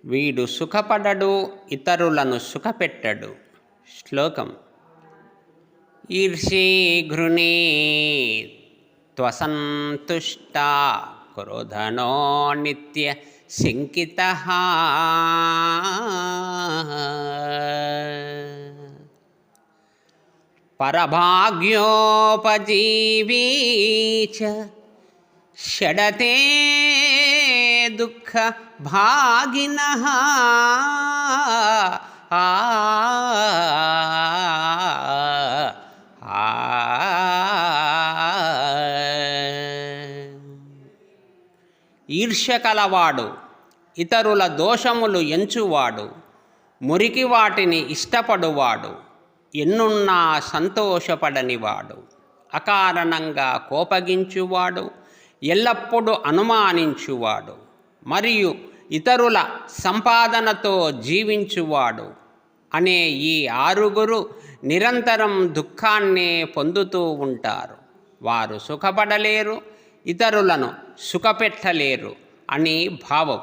వీడు సుఖపడడు, ఇతరులను సుఖపెట్టడు. శ్లోకం: ఈర్ష్యే ఘృణే త్వసంతుష్టా క్రోధనో నిత్య శంకితః. పరభాగ్యోపజీవీ చ షడతే దుఃఖ భాగినః. ఈర్ష్య కలవాడు, ఇతరుల దోషములు ఎంచువాడు, మురికి వాటిని ఇష్టపడువాడు, ఎన్నున్నా సంతోషపడనివాడు, అకారణంగా కోపగించువాడు, ఎల్లప్పుడూ అనుమానించువాడు, మరియు ఇతరుల సంపాదనతో జీవించువాడు అనే ఈ ఆరుగురు నిరంతరం దుఃఖాన్నే పొందుతూ ఉంటారు. వారు సుఖపడలేరు, ఇతరులను సుఖపెట్టలేరు అని భావం.